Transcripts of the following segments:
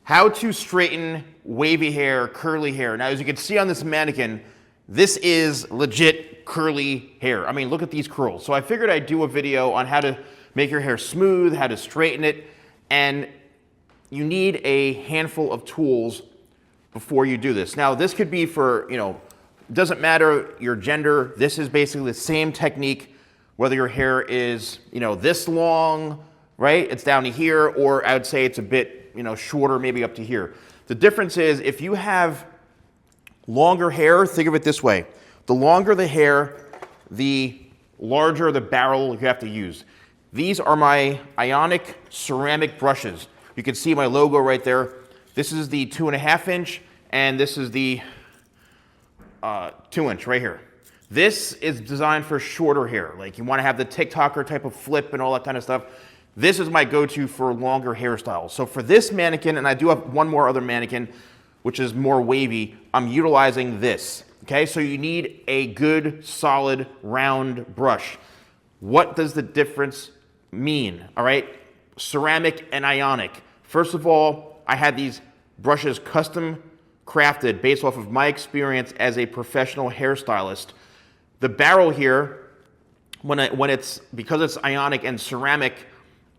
How to straighten wavy hair, curly hair. Now, as you can see on this mannequin, this is legit curly hair. I mean, look at these curls. So I figured I'd do a video on how to make your hair smooth, how to straighten it, and you need a handful of tools before you do this. Now, this could be for, doesn't matter your gender. This is basically the same technique, whether your hair is, this long, right? It's down to here, or I would say it's a bit, shorter, maybe up to here. The difference is if you have longer hair, think of it this way. The longer the hair, the larger the barrel you have to use. These are my Ionic ceramic brushes. You can see my logo right there. This is the 2.5 inch, and this is the 2 inch right here. This is designed for shorter hair. Like you want to have the TikToker type of flip and all that kind of stuff. This is my go-to for longer hairstyles. So for this mannequin, and I do have one more other mannequin, which is more wavy, I'm utilizing this. Okay, so you need a good, solid, round brush. What does the difference mean? All right, ceramic and Ionic. First of all, I had these brushes custom crafted based off of my experience as a professional hairstylist. The barrel here, because it's Ionic and ceramic,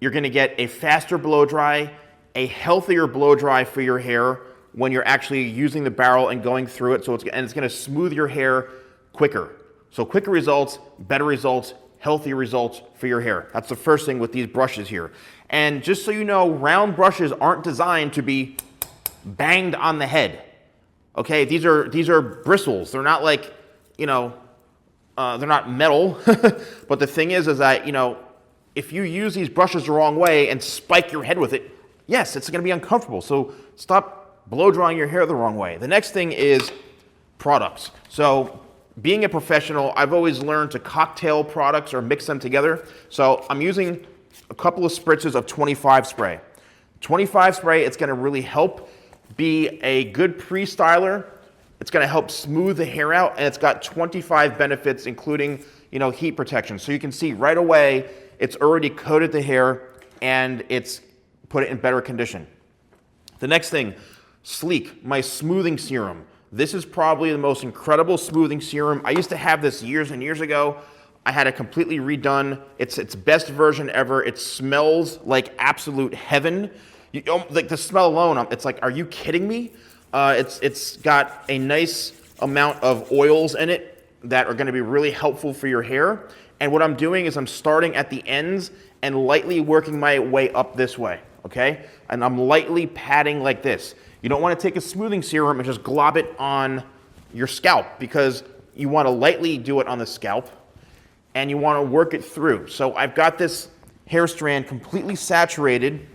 you're going to get a faster blow dry, a healthier blow dry for your hair when you're actually using the barrel and going through it. So it's going to smooth your hair quicker. So quicker results, better results, healthier results for your hair. That's the first thing with these brushes here. And just so you know, round brushes aren't designed to be banged on the head. Okay, these are bristles. They're not like, they're not metal. But the thing is that, if you use these brushes the wrong way and spike your head with it, yes, it's going to be uncomfortable. So stop blow drying your hair the wrong way. The next thing is products. So being a professional, I've always learned to cocktail products or mix them together. So I'm using a couple of spritzes of 25 spray. 25 spray, it's going to really help be a good pre-styler. It's going to help smooth the hair out, and it's got 25 benefits, including, heat protection. So you can see right away, it's already coated the hair and it's put it in better condition. The next thing, Sleek, my smoothing serum. This is probably the most incredible smoothing serum. I used to have this years and years ago. I had it completely redone. It's its best version ever. It smells like absolute heaven. Like the smell alone, it's like, are you kidding me? It's got a nice amount of oils in it that are going to be really helpful for your hair. And what I'm doing is I'm starting at the ends and lightly working my way up this way, okay? And I'm lightly patting like this. You don't want to take a smoothing serum and just glob it on your scalp, because you want to lightly do it on the scalp and you want to work it through. So I've got this hair strand completely saturated,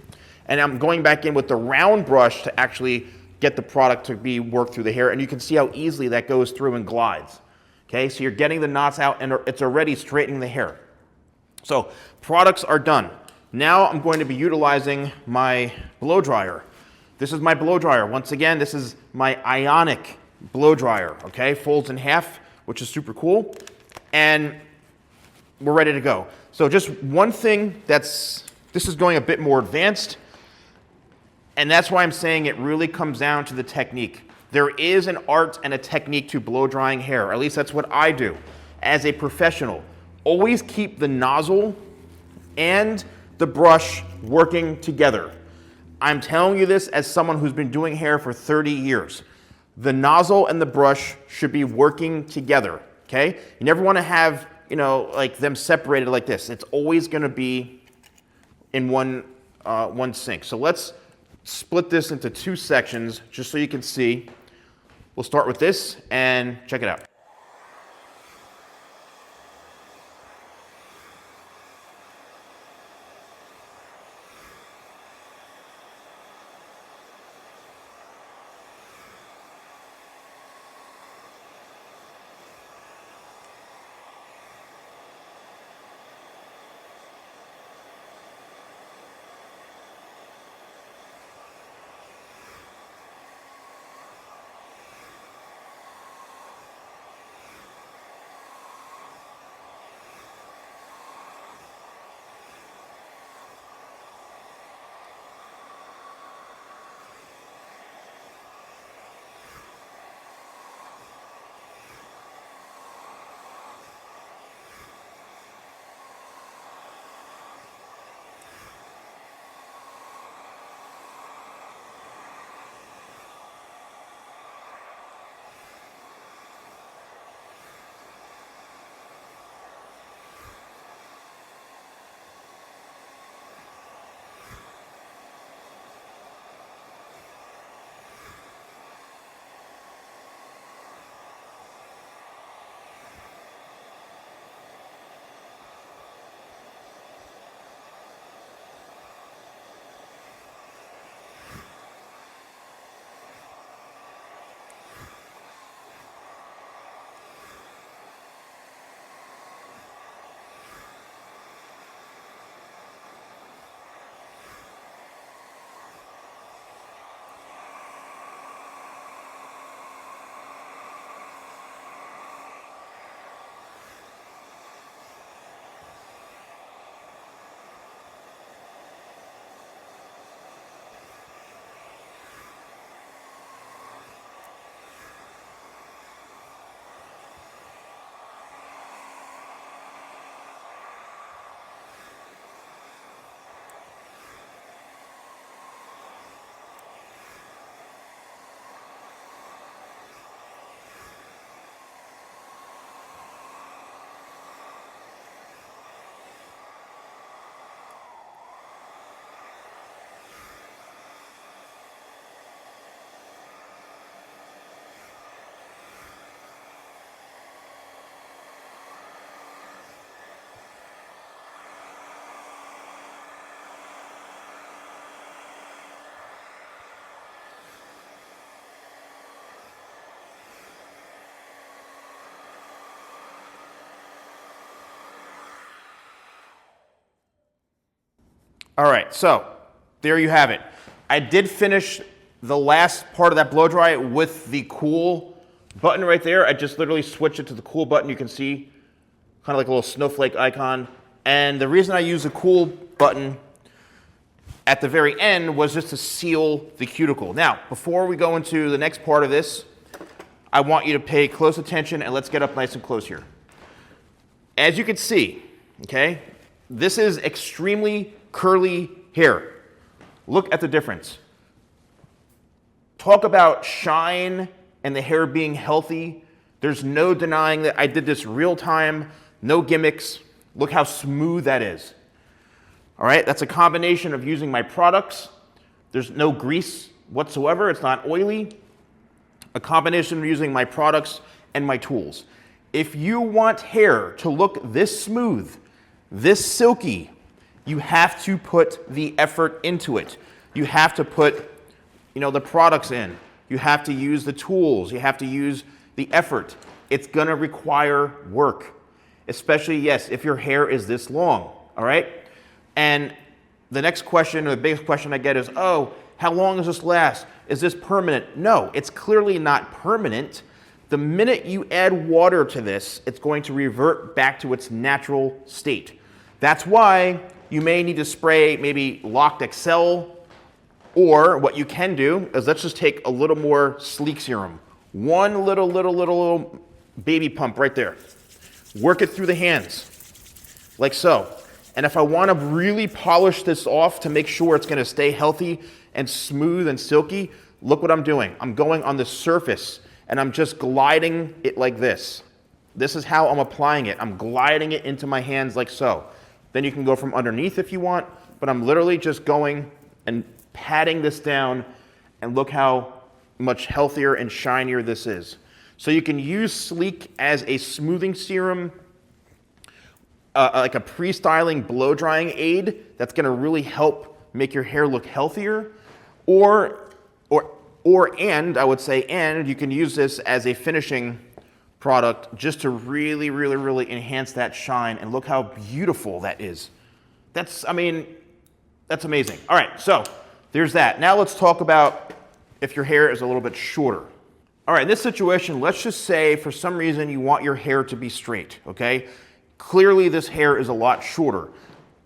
and I'm going back in with the round brush to actually get the product to be worked through the hair. And you can see how easily that goes through and glides. Okay, so you're getting the knots out and it's already straightening the hair. So products are done. Now I'm going to be utilizing my blow dryer. This is my blow dryer. Once again, this is my Ionic blow dryer. Okay, folds in half, which is super cool. And we're ready to go. So just one thing this is going a bit more advanced. And that's why I'm saying it really comes down to the technique. There is an art and a technique to blow drying hair. Or at least that's what I do as a professional. Always keep the nozzle and the brush working together. I'm telling you this as someone who's been doing hair for 30 years. The nozzle and the brush should be working together, okay? You never want to have, like them separated like this. It's always going to be in one sink. So let's split this into two sections just so you can see. We'll start with this and check it out. All right, so there you have it. I did finish the last part of that blow dry with the cool button right there. I just literally switched it to the cool button. You can see kind of like a little snowflake icon. And the reason I use the cool button at the very end was just to seal the cuticle. Now, before we go into the next part of this, I want you to pay close attention and let's get up nice and close here. As you can see, okay, this is extremely curly hair. Look at the difference. Talk about shine and the hair being healthy. There's no denying that I did this real time, no gimmicks. Look how smooth that is. All right, that's a combination of using my products. There's no grease whatsoever, it's not oily. A combination of using my products and my tools. If you want hair to look this smooth, this silky, you have to put the effort into it. You have to put, the products in. You have to use the tools. You have to use the effort. It's gonna require work, especially, yes, if your hair is this long, all right? And the next question, or the biggest question I get is, oh, how long does this last? Is this permanent? No, it's clearly not permanent. The minute you add water to this, it's going to revert back to its natural state. That's why you may need to spray maybe Locked Excel, or what you can do is let's just take a little more sleek serum. One little baby pump right there. Work it through the hands, like so. And if I want to really polish this off to make sure it's going to stay healthy and smooth and silky, look what I'm doing. I'm going on the surface and I'm just gliding it like this. This is how I'm applying it. I'm gliding it into my hands like so. Then you can go from underneath if you want, but I'm literally just going and patting this down, and look how much healthier and shinier this is. So you can use Sleek as a smoothing serum, like a pre-styling blow drying aid that's gonna really help make your hair look healthier, and I would say, and you can use this as a finishing product just to really enhance that shine, and look how beautiful that is. That's amazing. All right, so there's that. Now let's talk about if your hair is a little bit shorter. All right, in this situation, let's just say for some reason you want your hair to be straight, okay? Clearly this hair is a lot shorter.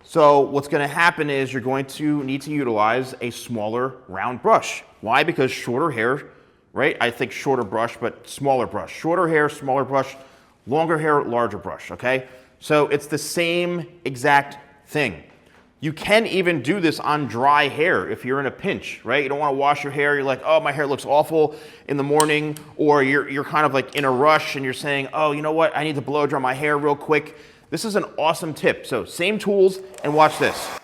So what's gonna happen is you're going to need to utilize a smaller round brush. Why? Because shorter hair, right? I think shorter brush, but smaller brush. Shorter hair, smaller brush, longer hair, larger brush, okay? So it's the same exact thing. You can even do this on dry hair if you're in a pinch, right? You don't want to wash your hair. You're like, oh, my hair looks awful in the morning, or you're kind of like in a rush and you're saying, oh, you know what? I need to blow dry my hair real quick. This is an awesome tip. So same tools, and watch this.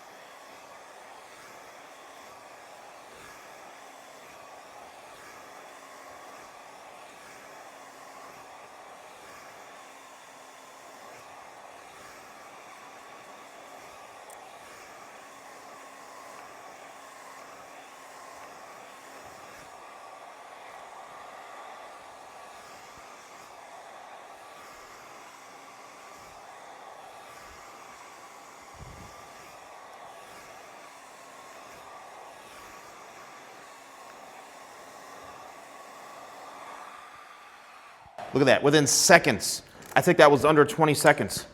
Look at that, within seconds. I think that was under 20 seconds.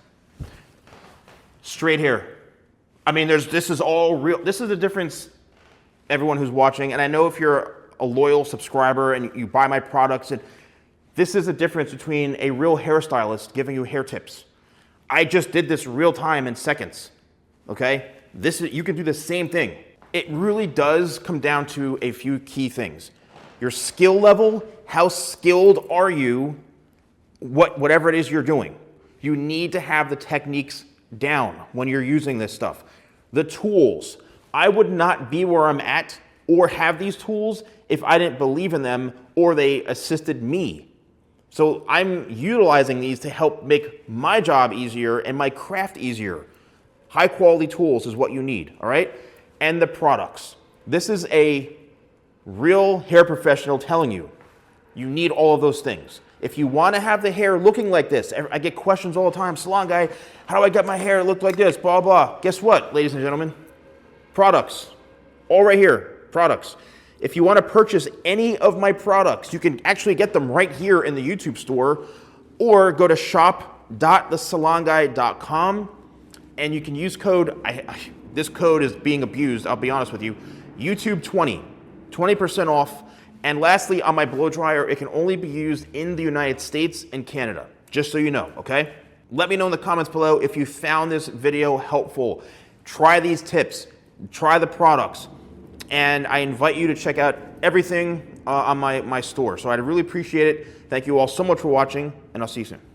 Straight hair. I mean, this is all real. This is the difference, everyone who's watching, and I know if you're a loyal subscriber and you buy my products, and this is the difference between a real hairstylist giving you hair tips. I just did this real time in seconds, okay? You can do the same thing. It really does come down to a few key things. Your skill level, how skilled are you, whatever it is you're doing. You need to have the techniques down when you're using this stuff. The tools. I would not be where I'm at or have these tools if I didn't believe in them or they assisted me. So I'm utilizing these to help make my job easier and my craft easier. High quality tools is what you need, all right? And the products. This is a real hair professional telling you, you need all of those things. If you want to have the hair looking like this, I get questions all the time, salon guy, how do I get my hair look like this, blah, blah. Guess what, ladies and gentlemen? Products, all right here, products. If you want to purchase any of my products, you can actually get them right here in the YouTube store, or go to shop.thesalonguy.com and you can use code, this code is being abused, I'll be honest with you, YouTube20, 20% off. And lastly, on my blow dryer, it can only be used in the United States and Canada, just so you know, okay? Let me know in the comments below if you found this video helpful. Try these tips, try the products, and I invite you to check out everything on my store. So I'd really appreciate it. Thank you all so much for watching, and I'll see you soon.